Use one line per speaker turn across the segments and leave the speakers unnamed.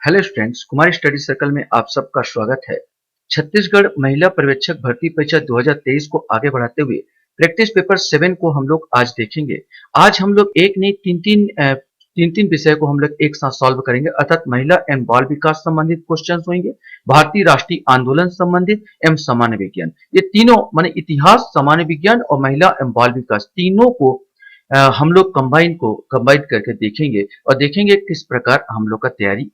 Hello students, Kumar study circle में आप सबका स्वागत है। छत्तीसगढ़ महिला पर्यवेक्षक भर्ती परीक्षा 2023 को आगे बढ़ाते हुए प्रैक्टिस पेपर 7 को हम लोग आज देखेंगे। आज हम लोग एक नहीं तीन विषय को हम लोग एक साथ सॉल्व करेंगे, अर्थात महिला एवं बाल विकास संबंधित क्वेश्चन होंगे, भारतीय राष्ट्रीय आंदोलन संबंधित एवं सामान्य विज्ञान। ये तीनों माने इतिहास, सामान्य विज्ञान और महिला एवं बाल विकास तीनों को हम लोग कंबाइन करके देखेंगे और देखेंगे किस प्रकार हम लोग का तैयारी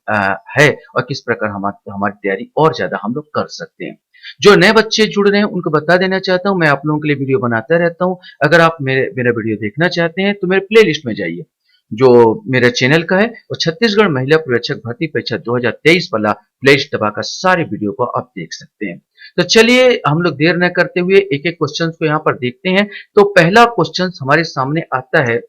है और किस प्रकार हमारी तैयारी और ज्यादा हम लोग कर सकते हैं। जो नए बच्चे जुड़ रहे हैं उनको बता देना चाहता हूं, मैं आप लोगों के लिए वीडियो बनाता रहता हूं। अगर आप मेरा वीडियो देखना चाहते हैं तो मेरे प्लेलिस्ट में जाइए, जो मेरे चैनल का है, और छत्तीसगढ़ महिला पर्यवेक्षक भर्ती परीक्षा 2023 वाला प्लेलिस्ट दबाकर सारे वीडियो को आप देख सकते हैं। तो चलिए हम लोग देर न करते हुए एक एक क्वेश्चन को यहाँ पर देखते हैं। तो पहला क्वेश्चन हमारे सामने आता है,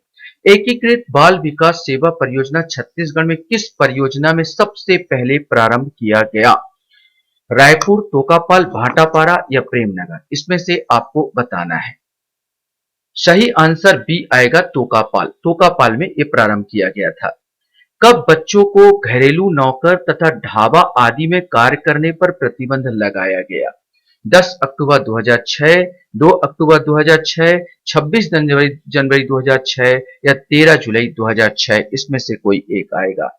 एकीकृत बाल विकास सेवा परियोजना छत्तीसगढ़ में किस परियोजना में सबसे पहले प्रारंभ किया गया? रायपुर, तोकापाल, भाटापारा या प्रेमनगर? इसमें से आपको बताना है। सही आंसर बी आएगा, तोकापाल। तोकापाल में ये प्रारंभ किया गया था। कब बच्चों को घरेलू नौकर तथा ढाबा आदि में कार्य करने पर प्रतिबंध लगाया गया? 10 अक्टूबर 2006, 2 अक्टूबर 2006, 26 जनवरी 2006 या 13 जुलाई 2006? इसमें से कोई एक आएगा।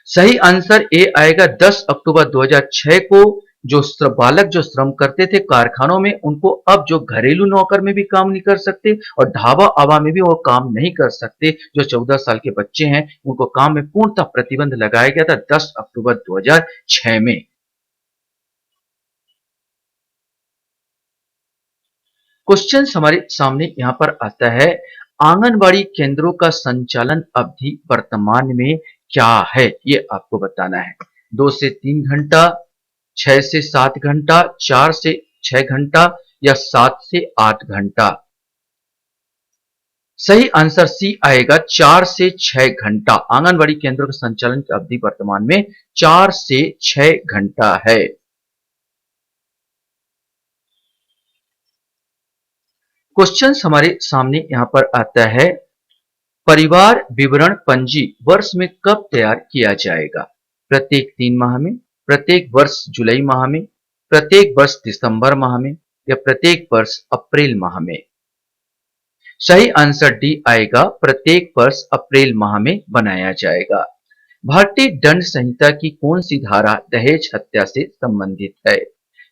सही आंसर ए आएगा, 10 अक्टूबर 2006 को जो बालक जो श्रम करते थे कारखानों में, उनको अब जो घरेलू नौकर में भी काम नहीं कर सकते और ढाबा आवा में भी वो काम नहीं कर सकते। जो 14 साल के बच्चे हैं उनको काम में पूर्णतः प्रतिबंध लगाया गया था 10 अक्टूबर 2006 में। क्वेश्चन हमारे सामने यहां पर आता है, आंगनबाड़ी केंद्रों का संचालन अवधि वर्तमान में क्या है? ये आपको बताना है। 2 से 3 घंटा, 6 से 7 घंटा, 4 से 6 घंटा या 7 से 8 घंटा? सही आंसर सी आएगा, 4 से 6 घंटा। आंगनबाड़ी केंद्रों के संचालन की अवधि वर्तमान में 4 से 6 घंटा है। क्वेश्चन हमारे सामने यहां पर आता है, परिवार विवरण पंजी वर्ष में कब तैयार किया जाएगा? प्रत्येक 3 माह में, प्रत्येक वर्ष जुलाई माह में, प्रत्येक वर्ष दिसंबर माह में या प्रत्येक वर्ष अप्रैल माह में? सही आंसर डी आएगा, प्रत्येक वर्ष अप्रैल माह में बनाया जाएगा। भारतीय दंड संहिता की कौन सी धारा दहेज हत्या से संबंधित है?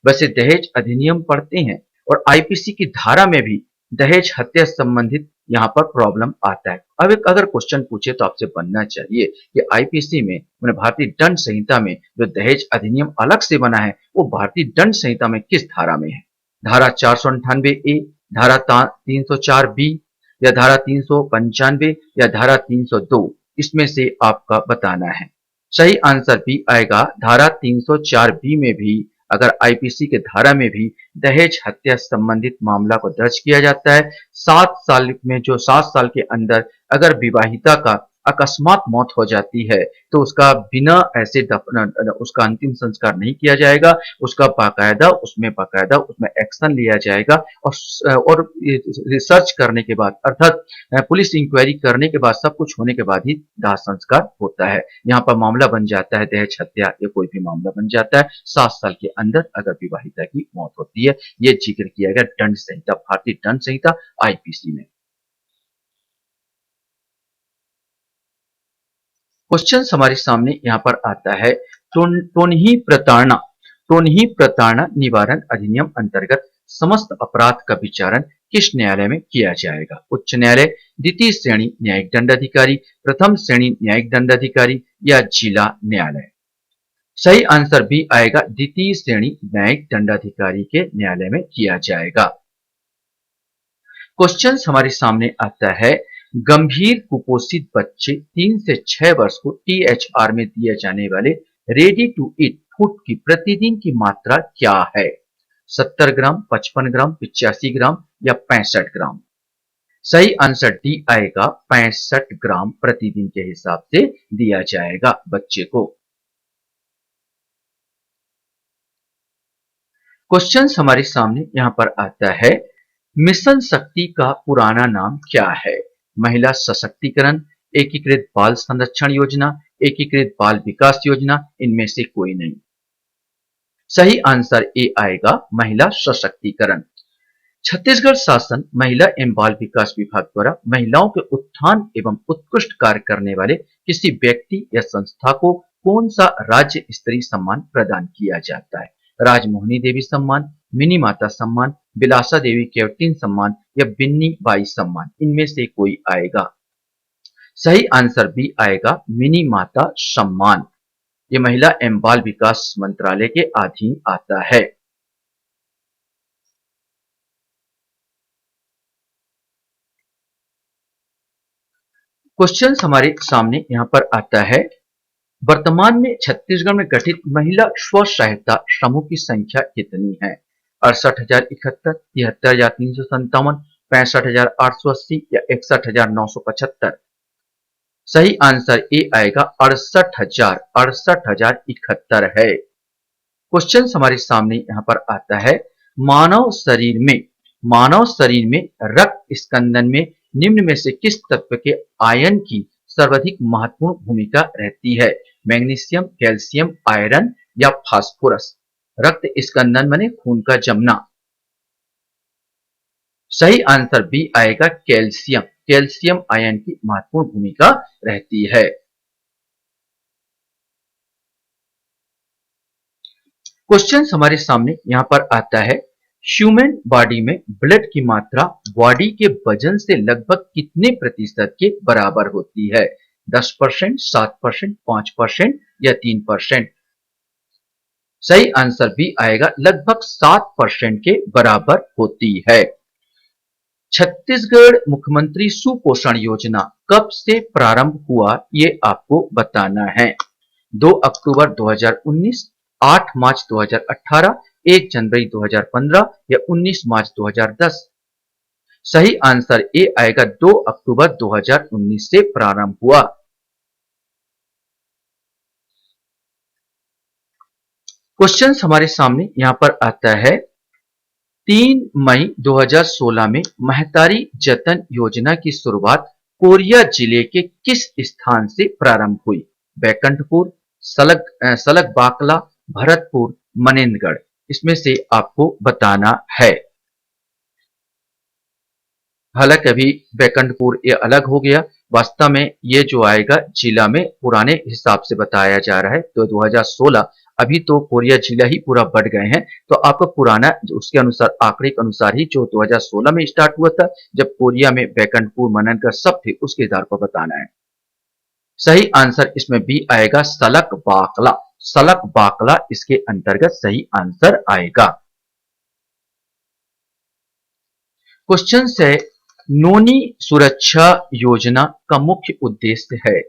वैसे दहेज अधिनियम पढ़ते हैं और आईपीसी की धारा में भी दहेज हत्या संबंधित यहाँ पर प्रॉब्लम आता है। अब एक अगर क्वेश्चन पूछे तो आपसे बनना चाहिए कि आईपीसी में, भारतीय दंड संहिता में जो दहेज अधिनियम अलग से बना है वो भारतीय दंड संहिता में किस धारा में है? धारा 498 ए, धारा 304 बी या धारा 395 या धारा 302? इसमें से आपका बताना है। सही आंसर बी आएगा, धारा 304 बी में भी, अगर आईपीसी के धारा में भी दहेज हत्या संबंधित मामला को दर्ज किया जाता है, 7 साल के अंदर अगर विवाहिता का अकस्मात मौत हो जाती है तो उसका बिना ऐसे उसका अंतिम संस्कार नहीं किया जाएगा। उसका बाकायदा उसमें एक्शन लिया जाएगा और रिसर्च करने के बाद, अर्थात पुलिस इंक्वायरी करने के बाद, सब कुछ होने के बाद ही दाह संस्कार होता है। यहाँ पर मामला बन जाता है दहेज हत्या या कोई भी मामला बन जाता है 7 साल के अंदर अगर विवाहिता की मौत होती है। यह जिक्र किया गया दंड संहिता, भारतीय दंड संहिता आईपीसी में। क्वेश्चन हमारे सामने यहाँ पर आता है, टोनही प्रताड़ना निवारण अधिनियम अंतर्गत समस्त अपराध का विचारण किस न्यायालय में किया जाएगा? उच्च न्यायालय, द्वितीय श्रेणी न्यायिक दंडाधिकारी, प्रथम श्रेणी न्यायिक दंडाधिकारी या जिला न्यायालय? सही आंसर बी आएगा, द्वितीय श्रेणी न्यायिक दंडाधिकारी के न्यायालय में किया जाएगा। क्वेश्चन हमारे सामने आता है, गंभीर कुपोषित बच्चे 3 से 6 वर्ष को टीएचआर में दिए जाने वाले रेडी टू ईट फूड की प्रतिदिन की मात्रा क्या है? 70 ग्राम, 55 ग्राम, 85 ग्राम या 65 ग्राम? सही आंसर डी आएगा, 65 ग्राम प्रतिदिन के हिसाब से दिया जाएगा बच्चे को। क्वेश्चन हमारे सामने यहां पर आता है, मिशन शक्ति का पुराना नाम क्या है? महिला सशक्तिकरण, एकीकृत बाल संरक्षण योजना, एकीकृत बाल विकास योजना, इनमें से कोई नहीं। सही आंसर ए आएगा महिला सशक्तिकरण। छत्तीसगढ़ शासन महिला एवं बाल विकास विभाग द्वारा महिलाओं के उत्थान एवं उत्कृष्ट कार्य करने वाले किसी व्यक्ति या संस्था को कौन सा राज्य स्तरीय सम्मान प्रदान किया जाता है? राजमोहनी देवी सम्मान, मिनी माता सम्मान, बिलासा देवी केवटीन सम्मान या बिन्नी बाई सम्मान, इनमें से कोई आएगा। सही आंसर बी आएगा मिनी माता सम्मान। ये महिला एवं बाल विकास मंत्रालय के अधीन आता है। क्वेश्चन हमारे सामने यहाँ पर आता है, वर्तमान में छत्तीसगढ़ में गठित महिला स्व सहायता समूह की संख्या कितनी है? 68,071, 73,357, 65,880 या 61,975? सही आंसर ए आएगा 68,071 है। क्वेश्चन हमारे सामने यहाँ पर आता है, मानव शरीर में रक्त स्कंदन में निम्न में से किस तत्व के आयन की सर्वाधिक महत्वपूर्ण भूमिका रहती है? मैग्नीशियम, कैल्शियम, आयरन या फास्फोरस? रक्त स्कंदन माने खून का जमना। सही आंसर बी आएगा कैल्शियम। कैल्शियम आयन की महत्वपूर्ण भूमिका रहती है। क्वेश्चन हमारे सामने यहां पर आता है, ह्यूमन बॉडी में ब्लड की मात्रा बॉडी के वजन से लगभग कितने प्रतिशत के बराबर होती है? 10%, 7%, 5% या 3%? सही आंसर भी आएगा लगभग 7% के बराबर होती है। छत्तीसगढ़ मुख्यमंत्री सुपोषण योजना कब से प्रारंभ हुआ, ये आपको बताना है। 2 अक्टूबर 2019, 8 मार्च 2018, 1 जनवरी 2015 या 19 मार्च 2010? सही आंसर ए आएगा 2 अक्टूबर 2019 से प्रारंभ हुआ। क्वेश्चन हमारे सामने यहां पर आता है, 3 मई 2016 में महतारी जतन योजना की शुरुआत कोरिया जिले के किस स्थान से प्रारंभ हुई? बैकुंठपुर, सलग बाकला, भरतपुर, मनेन्द्रगढ़? इसमें से आपको बताना है। हालांकि अभी बैकुंठपुर ये अलग हो गया, वास्तव में ये जो आएगा जिला में पुराने हिसाब से बताया जा रहा है। तो 2016, अभी तो कोरिया जिला ही पूरा बढ़ गए हैं, तो आपका पुराना उसके अनुसार आंकड़े के अनुसार ही जो 2016 में स्टार्ट हुआ था, जब कोरिया में बैकुंठपुर, मननगढ़ सब थे, उसके आधार पर बताना है। सही आंसर इसमें बी आएगा सलक बाकला। सलक बाकला इसके अंतर्गत सही आंसर आएगा। क्वेश्चन है, नोनी सुरक्षा योजना का मुख्य उद्देश्य है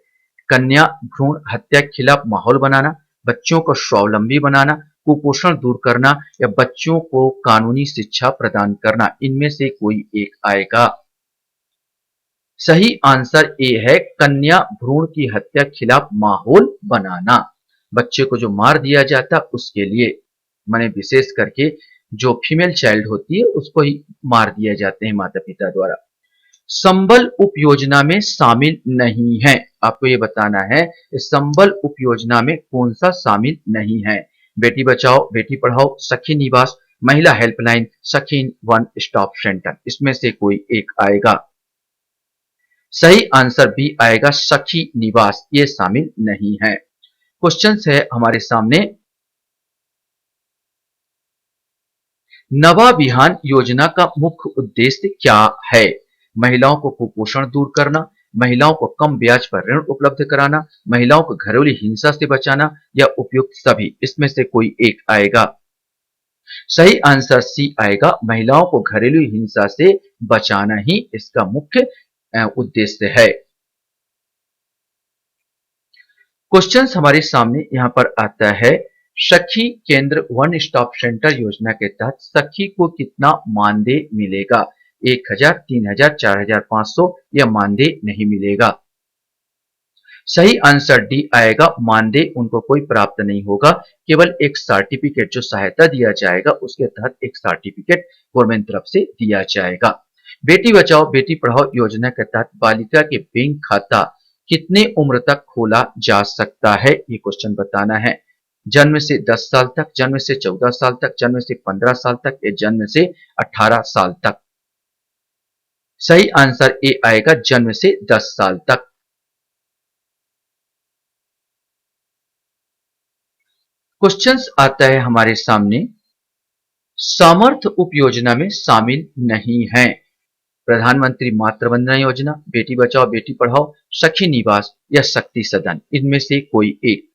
कन्या भ्रूण हत्या के खिलाफ माहौल बनाना, बच्चों को स्वावलंबी बनाना, कुपोषण दूर करना या बच्चों को कानूनी शिक्षा प्रदान करना? इनमें से कोई एक आएगा। सही आंसर ए है कन्या भ्रूण की हत्या के खिलाफ माहौल बनाना। बच्चे को जो मार दिया जाता उसके लिए, माने विशेष करके जो फीमेल चाइल्ड होती है उसको ही मार दिया जाते हैं माता पिता द्वारा। संबल उप योजना में शामिल नहीं है, आपको ये बताना है संबल उप योजना में कौन सा शामिल नहीं है? बेटी बचाओ बेटी पढ़ाओ, सखी निवास, महिला हेल्पलाइन, सखी वन स्टॉप सेंटर? इसमें से कोई एक आएगा। सही आंसर बी आएगा सखी निवास, ये शामिल नहीं है। क्वेश्चन है हमारे सामने, नवाबिहान योजना का मुख्य उद्देश्य क्या है? महिलाओं को कुपोषण दूर करना, महिलाओं को कम ब्याज पर ऋण उपलब्ध कराना, महिलाओं को घरेलू हिंसा से बचाना या उपयुक्त सभी? इसमें से कोई एक आएगा। सही आंसर सी आएगा, महिलाओं को घरेलू हिंसा से बचाना ही इसका मुख्य उद्देश्य है। क्वेश्चन हमारे सामने यहां पर आता है, सखी केंद्र वन स्टॉप सेंटर योजना के तहत सखी को कितना मानदेय मिलेगा? 1,000, 3,000, 4,500 या मानदेय नहीं मिलेगा? सही आंसर डी आएगा, मानदेय उनको कोई प्राप्त नहीं होगा, केवल एक सर्टिफिकेट जो सहायता दिया जाएगा उसके तहत एक सर्टिफिकेट गवर्नमेंट तरफ से दिया जाएगा। बेटी बचाओ बेटी पढ़ाओ योजना के तहत बालिका के बैंक खाता कितने उम्र तक खोला जा सकता है, ये क्वेश्चन बताना है। जन्म से 10 साल तक, जन्म से 14 साल तक, जन्म से 15 साल तक या जन्म से 18 साल तक। सही आंसर ए आएगा, जन्म से 10 साल तक। क्वेश्चंस आता है हमारे सामने, सामर्थ्य उपयोजना में शामिल नहीं है। प्रधानमंत्री मातृ वंदना योजना, बेटी बचाओ बेटी पढ़ाओ, सखी निवास या शक्ति सदन, इनमें से कोई एक।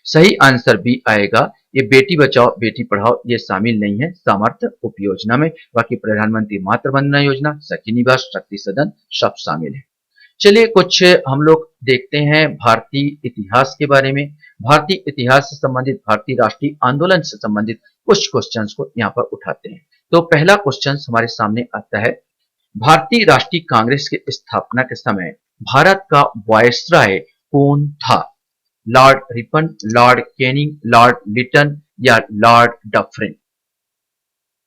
सही आंसर बी आएगा, ये बेटी बचाओ बेटी पढ़ाओ ये शामिल नहीं है सामर्थ्य उपयोजना में। बाकी प्रधानमंत्री मातृ वंदना योजना, सखी निवास, शक्ति सदन सब शामिल है। चलिए कुछ हम लोग देखते हैं भारतीय इतिहास के बारे में। भारतीय इतिहास से संबंधित, भारतीय राष्ट्रीय आंदोलन से संबंधित कुछ क्वेश्चंस को यहाँ पर उठाते हैं। तो पहला क्वेश्चन हमारे सामने आता है, भारतीय राष्ट्रीय कांग्रेस की स्थापना के समय भारत का वायसराय कौन था? Lord Ripon, Lord Canning, Lord Lytton या लॉर्ड डफरिन?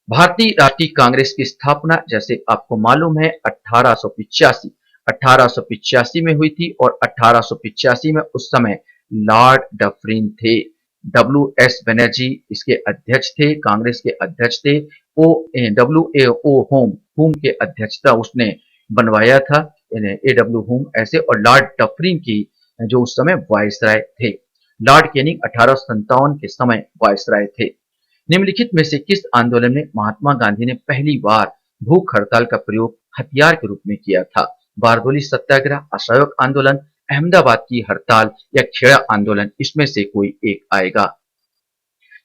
भारतीय राष्ट्रीय कांग्रेस की स्थापना जैसे आपको मालूम है 1885 में हुई थी और 1885 में उस समय लॉर्ड डफरिन थे। डब्ल्यू एस बनर्जी इसके अध्यक्ष थे, कांग्रेस के अध्यक्ष थे। डब्ल्यू ए ओ होम के अध्यक्षता उसने बनवाया था, ए डब्ल्यू होम ऐसे, और लॉर्ड डफरिन की जो उस समय वायसराय थे। लॉर्ड कैनिंग 1857 के समय वायसराय थे। निम्नलिखित में से किस आंदोलन में महात्मा गांधी ने पहली बार भूख हड़ताल का प्रयोग हथियार के रूप में किया था? बारदोली सत्याग्रह, असहयोग आंदोलन, अहमदाबाद की हड़ताल या खेड़ा आंदोलन, इसमें से कोई एक आएगा।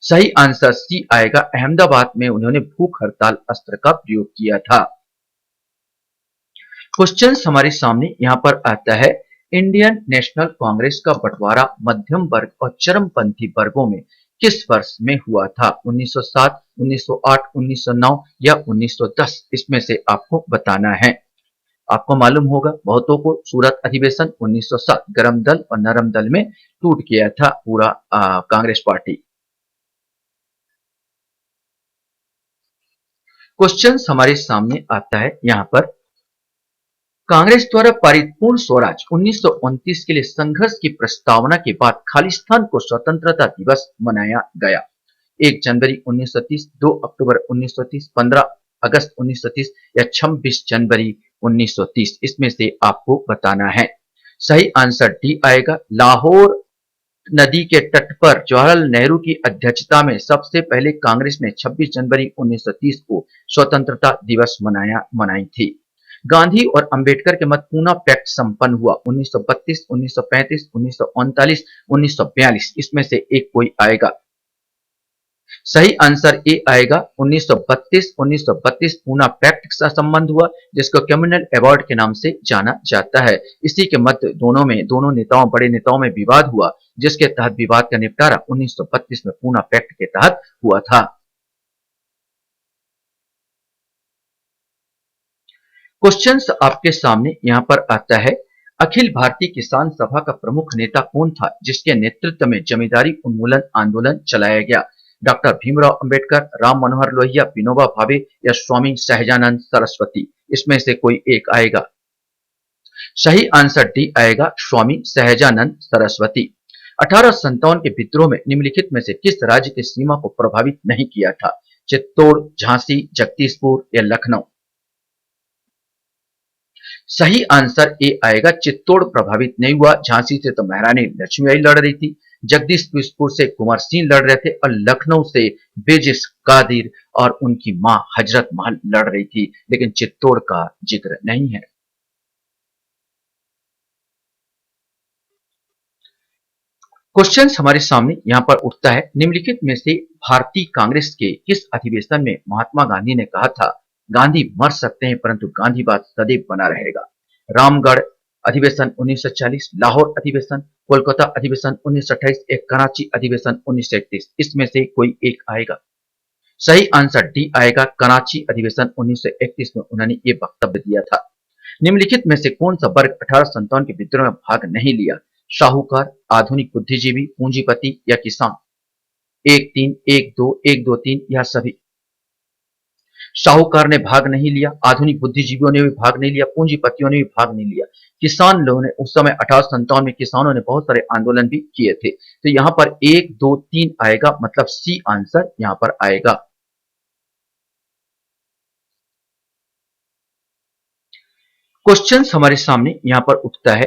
सही आंसर सी आएगा, अहमदाबाद में उन्होंने भूख हड़ताल अस्त्र का प्रयोग किया था। क्वेश्चन हमारे सामने यहाँ पर आता है, इंडियन नेशनल कांग्रेस का बंटवारा मध्यम वर्ग और चरमपंथी वर्गों में किस वर्ष में हुआ था? 1907, 1908, 1909 या 1910? इसमें से आपको बताना है। आपको मालूम होगा बहुतों को, सूरत अधिवेशन 1907 गरम दल और नरम दल में टूट गया था पूरा कांग्रेस पार्टी। क्वेश्चन हमारे सामने आता है यहाँ पर, कांग्रेस द्वारा पारित पूर्ण स्वराज 1929 के लिए संघर्ष की प्रस्तावना के बाद खालिस्तान को स्वतंत्रता दिवस मनाया गया। 1 जनवरी 1930, 2 अक्टूबर 1930, 15 अगस्त 1930 या 26 जनवरी 1930? इसमें से आपको बताना है। सही आंसर डी आएगा, लाहौर नदी के तट पर जवाहरलाल नेहरू की अध्यक्षता में सबसे पहले कांग्रेस ने 26 जनवरी 1930 को स्वतंत्रता दिवस मनाई थी। गांधी और अंबेडकर के मत पूना पैक्ट संपन्न हुआ 1932, 1935, 1939, 1942? इसमें से एक कोई आएगा। सही आंसर ए आएगा, 1932 पूना पैक्ट का संबंध हुआ, जिसको कम्युनल अवार्ड के नाम से जाना जाता है। इसी के मध्य दोनों नेताओं, बड़े नेताओं में विवाद हुआ, जिसके तहत विवाद का निपटारा 1932 में पूना पैक्ट के तहत हुआ था। क्वेश्चंस आपके सामने यहाँ पर आता है, अखिल भारतीय किसान सभा का प्रमुख नेता कौन था जिसके नेतृत्व में जमींदारी उन्मूलन आंदोलन चलाया गया? डॉक्टर भीमराव अंबेडकर, राम मनोहर लोहिया, विनोबा भावे या स्वामी सहजानंद सरस्वती? इसमें से कोई एक आएगा। सही आंसर डी आएगा, स्वामी सहजानंद सरस्वती। 1857 के विद्रोह में निम्नलिखित में से किस राज्य की सीमा को प्रभावित नहीं किया था? चित्तौड़, झांसी, जगदीशपुर या लखनऊ? सही आंसर ए आएगा, चित्तौड़ प्रभावित नहीं हुआ। झांसी से तो महारानी लक्ष्मीबाई लड़ रही थी, जगदीशपुर से कुंवर सिंह लड़ रहे थे और लखनऊ से बेजिस कादिर और उनकी मां हजरत महल लड़ रही थी, लेकिन चित्तौड़ का जिक्र नहीं है। क्वेश्चन हमारे सामने यहाँ पर उठता है, निम्नलिखित में से भारतीय कांग्रेस के किस अधिवेशन में महात्मा गांधी ने कहा था, गांधी मर सकते हैं परंतु गांधीवाद सदैव बना रहेगा? रामगढ़ अधिवेशन 1940, लाहौर अधिवेशन, कोलकाता अधिवेशन 1928, एक कराची अधिवेशन 1931? इसमें से कोई एक आएगा। सही आंसर डी आएगा, कराची अधिवेशन 1931 में उन्होंने ये वक्तव्य दिया था। निम्नलिखित में से कौन सा वर्ग 1857 के विद्रोह में भाग नहीं लिया? साहूकार, आधुनिक बुद्धिजीवी, पूंजीपति या किसान? 1 3, 1 2, 1 2 3 या सभी? साहूकार ने भाग नहीं लिया, आधुनिक बुद्धिजीवियों ने भी भाग नहीं लिया, पूंजीपतियों ने भी भाग नहीं लिया। किसान लोगों ने उस समय 1857 में किसानों ने बहुत सारे आंदोलन भी किए थे। तो यहाँ पर 1, 2, 3 आएगा, मतलब सी आंसर यहाँ पर आएगा। क्वेश्चन हमारे सामने यहाँ पर उठता है,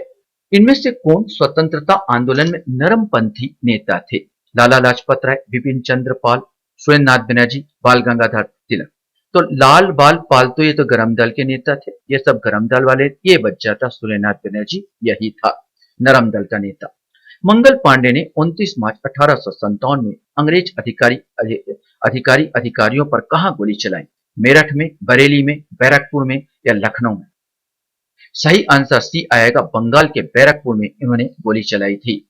इनमें से कौन स्वतंत्रता आंदोलन में नरमपंथी नेता थे? लाला लाजपत राय, बिपिन चंद्र पाल, सुरेंद्र नाथ बनर्जी, बाल गंगाधर तिलक। तो लाल बाल पाल तो ये तो गरम दल के नेता थे, ये सब गरम दल वाले, ये बच जाता सुरेंद्र नाथ बनर्जी, यही था नरम दल का नेता। मंगल पांडे ने 29 मार्च 1857 में अंग्रेज अधिकारियों पर कहां गोली चलाई? मेरठ में, बरेली में, बैरकपुर में या लखनऊ में? सही आंसर सी आएगा, बंगाल के बैरकपुर में इन्होंने गोली चलाई थी।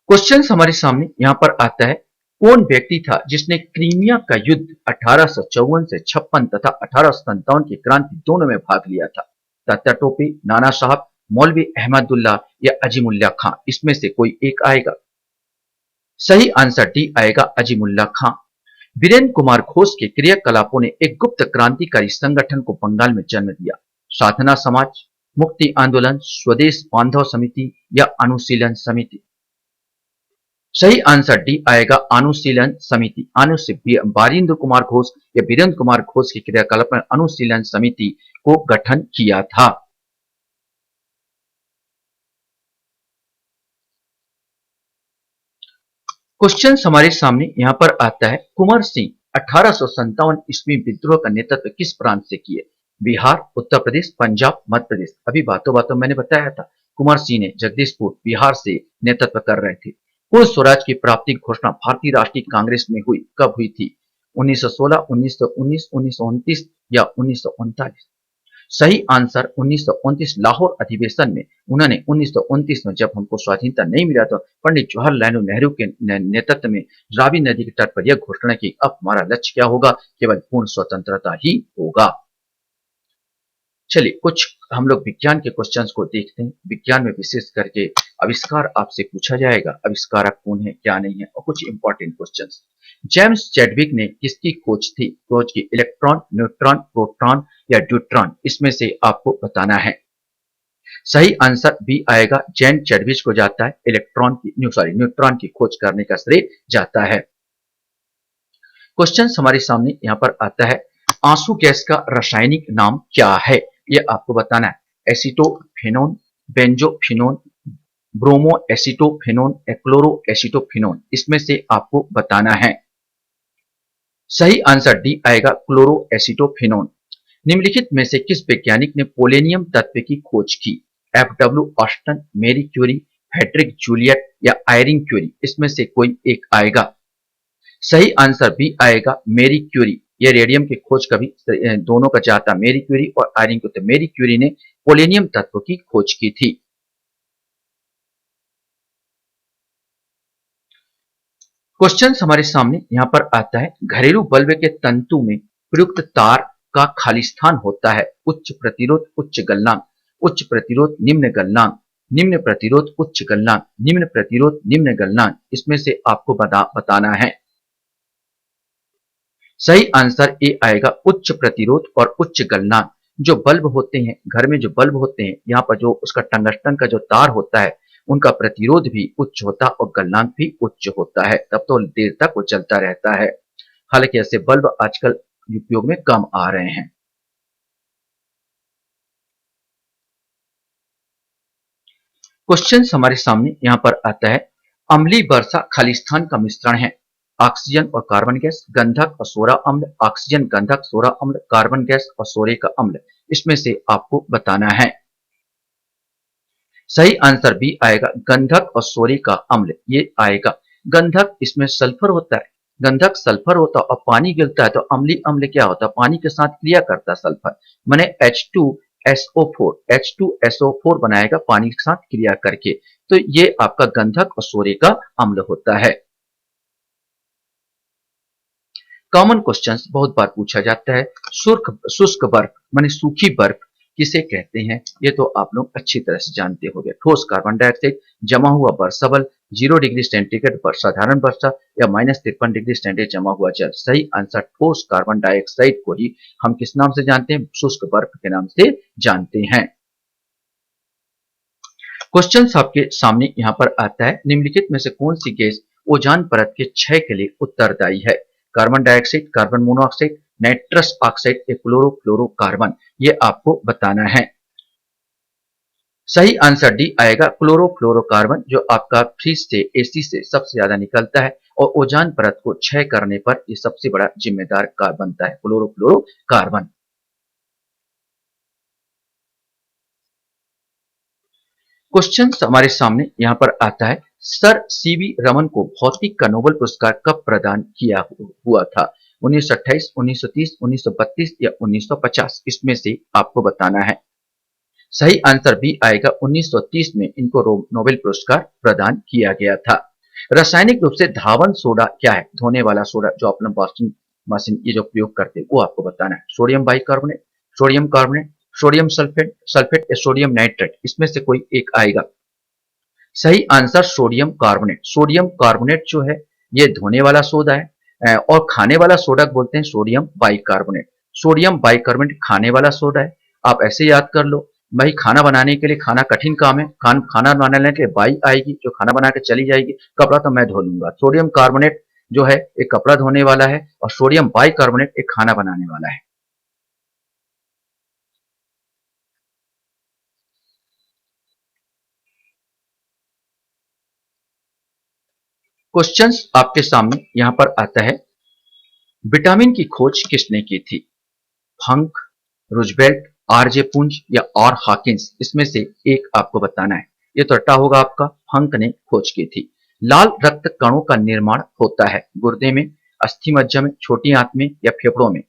क्वेश्चन हमारे सामने यहां पर आता है, कौन व्यक्ति था जिसने क्रीमिया का युद्ध 1854 से 56 तथा 1857 की क्रांति दोनों में भाग लिया था? तात्या टोपे, नाना साहब, मौलवी अहमदुल्लाह या अजीमुल्ला खां? इसमें से कोई एक आएगा। सही आंसर डी आएगा, अजीमुल्ला खां। वीरेंद्र कुमार घोष के क्रियाकलापों ने एक गुप्त क्रांतिकारी संगठन को बंगाल में जन्म दिया। साधना समाज, मुक्ति आंदोलन, स्वदेश बांधव समिति या अनुशीलन समिति? सही आंसर डी आएगा, अनुशीलन समिति। बारिंद्र कुमार घोष या वीरेंद्र कुमार घोष के क्रियाकलाप में अनुशीलन समिति को गठन किया था। क्वेश्चन हमारे सामने यहां पर आता है, कुंवर सिंह 1857 ईस्वी विद्रोह का नेतृत्व किस प्रांत से किए? बिहार, उत्तर प्रदेश, पंजाब, मध्य प्रदेश? अभी बातों बातों मैंने बताया था, कुंवर सिंह ने जगदीशपुर बिहार से नेतृत्व कर रहे थे। पूर्ण स्वराज की प्राप्ति की घोषणा भारतीय राष्ट्रीय कांग्रेस में हुई, कब हुई थी? 1916, 1919, 1929 या 1939? सही आंसर 1929 लाहौर अधिवेशन में। उन्होंने 1929 में, जब हमको स्वाधीनता नहीं मिला, तो पंडित जवाहरलाल नेहरू के नेतृत्व में रावी नदी के तट पर यह घोषणा की, अब हमारा लक्ष्य क्या होगा? केवल पूर्ण स्वतंत्रता ही होगा। चलिए कुछ हम लोग विज्ञान के क्वेश्चंस को देखते हैं। विज्ञान में विशेष करके आविष्कार आपसे पूछा जाएगा, आविष्कारक कौन है, क्या नहीं है, और कुछ इंपॉर्टेंट क्वेश्चंस। जेम्स चैडविक ने किसकी खोज थी? खोज की इलेक्ट्रॉन, न्यूट्रॉन, प्रोटॉन या ड्यूट्रॉन? इसमें से आपको बताना है। सही आंसर बी आएगा, जेन चैडविक को जाता है न्यूट्रॉन की खोज करने का श्रेय जाता है। क्वेश्चन हमारे सामने यहाँ पर आता है, आंसू गैस का रासायनिक नाम क्या है? ये आपको बताना है। एसीटोफेनोन, बेंजोफिनोन, ब्रोमो एसीटोफेनोन, क्लोरो एसीटोफिनोन? इसमें से आपको बताना है। सही आंसर डी आएगा, क्लोरो एसीटोफिनोन। निम्नलिखित में से किस वैज्ञानिक ने पोलेनियम तत्व की खोज की? F W Aston, Marie Curie, Frederic Joliot या आयरिन क्यूरी? इसमें से कोई एक आएगा। सही आंसर बी आएगा, मेरी क्यूरी। ये रेडियम की खोज कभी दोनों का जाता मेरी क्यूरी और आयरिन क्यूरी। मेरी क्यूरी ने पोलेनियम तत्व की खोज की थी। क्वेश्चन हमारे सामने यहां पर आता है, घरेलू बल्ब के तंतु में प्रयुक्त तार का खालिस्तान होता है? उच्च प्रतिरोध, उच्च गलनांक, उच्च प्रतिरोध, निम्न गलनांक, निम्न प्रतिरोध, उच्च गलनांक, निम्न प्रतिरोध, निम्न गलनांक? इसमें से आपको बताना है। सही आंसर ए आएगा, उच्च प्रतिरोध और उच्च गलनांक। जो बल्ब होते हैं, घर में जो बल्ब होते हैं, यहाँ पर जो उसका टंगस्टन का जो तार होता है, उनका प्रतिरोध भी उच्च होता है और गलनांक भी उच्च होता है, तब तो देर तक वो चलता रहता है। हालांकि ऐसे बल्ब आजकल उपयोग में कम आ रहे हैं। क्वेश्चन हमारे सामने यहाँ पर आता है, अम्लीय वर्षा खालिस्तान का मिश्रण है? ऑक्सीजन और कार्बन गैस, गंधक और सोरा अम्ल, ऑक्सीजन, गंधक, सोरा अम्ल, कार्बन गैस और सोरे का अम्ल? इसमें से आपको बताना है। सही आंसर बी आएगा, गंधक और सोरे का अम्ल ये आएगा। गंधक, इसमें सल्फर होता है, गंधक सल्फर होता है और पानी गिरता है तो अम्लीय अम्ल क्या होता है? पानी के साथ क्रिया करता है सल्फर, माने H2SO4 बनाएगा पानी के साथ क्रिया करके। तो ये आपका गंधक और सोरे का अम्ल होता है। कॉमन क्वेश्चंस बहुत बार पूछा जाता है, शुष्क बर्फ माने सूखी बर्फ किसे कहते हैं? ये तो आप लोग अच्छी तरह से जानते होंगे। ठोस कार्बन डाइऑक्साइड, जमा हुआ बर्फ सबल, 0 डिग्री सेंटीग्रेड पर साधारण वर्षा या -53 डिग्री सेंटीग्रेड जमा हुआ जल। सही आंसर ठोस कार्बन डाइऑक्साइड को ही हम किस नाम से जानते हैं? शुष्क बर्फ के नाम से जानते हैं। क्वेश्चन आपके सामने यहाँ पर आता है, निम्नलिखित में से कौन सी गैस ओजोन परत के क्षय के लिए उत्तरदायी है? Carbon dioxide, carbon monoxide, nitrous oxide या क्लोरोफ्लोरोकार्बन? ये आपको बताना है। सही आंसर डी आएगा, क्लोरोफ्लोरोकार्बन, जो आपका फ्रिज से, एसी से सबसे ज्यादा निकलता है और ओजोन परत को क्षय करने पर ये सबसे बड़ा जिम्मेदार कार्बन बनता है, क्लोरोफ्लोरोकार्बन। क्वेश्चन हमारे सामने यहाँ पर आता है, सर सीवी रमन को भौतिक का नोबेल पुरस्कार कब प्रदान किया हुआ था? 1928, 1930, 1932 या 1950? इसमें से आपको बताना है। सही आंसर बी आएगा, 1930 में इनको नोबेल पुरस्कार प्रदान किया गया था। रासायनिक रूप से धावन सोडा क्या है? धोने वाला सोडा जो अपना वॉशिंग मशीन ये जो प्रयोग करते हैं वो आपको बताना है। Sodium bicarbonate, sodium carbonate, sodium sulphate sulphate या सोडियम नाइट्रेट? इसमें से कोई एक आएगा। सही answer sodium carbonate. Sodium carbonate जो है ये धोने वाला सोडा है, और खाने वाला सोडा बोलते हैं सोडियम बाइकार्बोनेट। सोडियम बाइकार्बोनेट खाने वाला सोडा है। आप ऐसे याद कर लो, भाई खाना बनाने के लिए, खाना कठिन काम है, खाना बनाने के लिए बाई आएगी जो खाना बना के चली जाएगी, कपड़ा तो मैं धो लूंगा। सोडियम कार्बोनेट जो है एक कपड़ा धोने वाला है और सोडियम बाइकार्बोनेट एक खाना बनाने वाला है। क्वेश्चंस आपके सामने यहां पर आता है, विटामिन की खोज किसने की थी? हंक, रूजवेल्ट, आरजे पुंज या और हॉकिंस? इसमें से एक आपको बताना है। ये तो रट्टा होगा आपका, हंक ने खोज की थी। लाल रक्त कणों का निर्माण होता है गुर्दे में, अस्थि मज्जा में, छोटी आंत में या फेफड़ों में?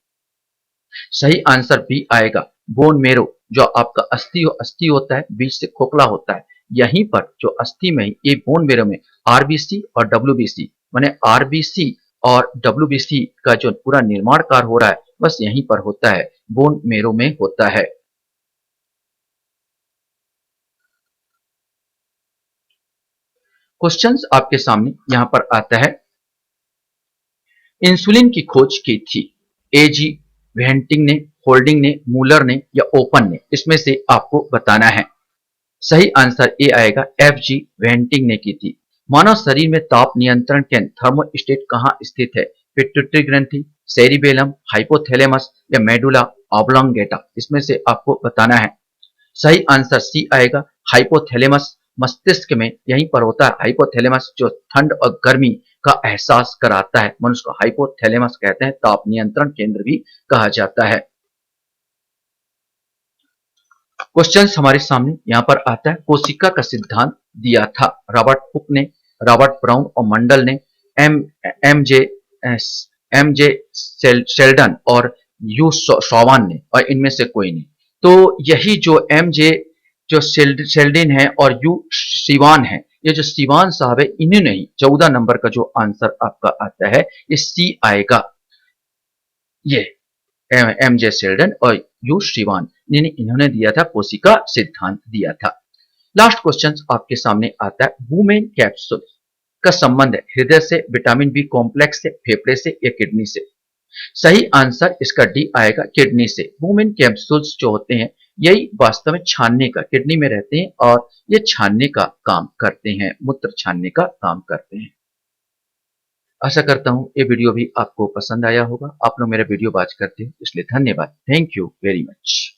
सही आंसर बी आएगा, बोन मेरो, जो आपका अस्थि होता है, बीच से खोखला होता है, यहीं पर जो अस्थि में ये बोन मेरो में आरबीसी और डब्ल्यूबीसी, माने आरबीसी और डब्ल्यूबीसी का जो पूरा निर्माण कार्य हो रहा है बस यहीं पर होता है, बोन मेरो में होता है। क्वेश्चंस आपके सामने यहां पर आता है, इंसुलिन की खोज की थी एजी वेंटिंग ने, होल्डिंग ने, मूलर ने या ओपन ने? इसमें से आपको बताना है। सही आंसर ए आएगा, एफ जी वेंटिंग ने की थी। मानव शरीर में ताप नियंत्रण केंद्र थर्मोस्टेट कहाँ स्थित है? पिट्यूटरी ग्रंथि, सेरिबेलम, हाइपोथैलेमस या मेडुला ऑब्लोंगेटा? इसमें से आपको बताना है। सही आंसर सी आएगा, हाइपोथैलेमस, मस्तिष्क में यहीं पर होता है हाइपोथैलेमस, जो ठंड और गर्मी का एहसास कराता है, मनुष्य को हाइपोथैलेमस कहते हैं, ताप नियंत्रण केंद्र भी कहा जाता है। क्वेश्चन हमारे सामने यहाँ पर आता है, कोशिका का सिद्धांत दिया था रॉबर्ट हुक ने, रॉबर्ट ब्राउन और मंडल ने, M M J M J Schleiden और यू शॉवान ने, और इनमें से कोई नहीं। तो यही जो एम जे जो शेल्डिन है और यू शिवान है, ये जो शिवान साहब है, इन्होंने ही 14 नंबर का जो आंसर आपका आता है ये सी आएगा। ये एम जे शेल्डन और यू श्रीवान, इन्होंने दिया था, कोशिका सिद्धांत दिया था। लास्ट क्वेश्चन आपके सामने आता है, वुमेन कैप्सूल का संबंध है हृदय से, विटामिन बी कॉम्प्लेक्स से, फेफड़े से या किडनी से? सही आंसर इसका डी आएगा, किडनी से। वुमेन कैप्सूल्स जो होते हैं यही वास्तव में छानने का, किडनी में रहते हैं और ये छानने का काम करते हैं, मूत्र छानने का काम करते हैं। आशा करता हूँ ये वीडियो भी आपको पसंद आया होगा। आप लोग मेरा वीडियो वॉच करते हैं इसलिए धन्यवाद। Thank you very much.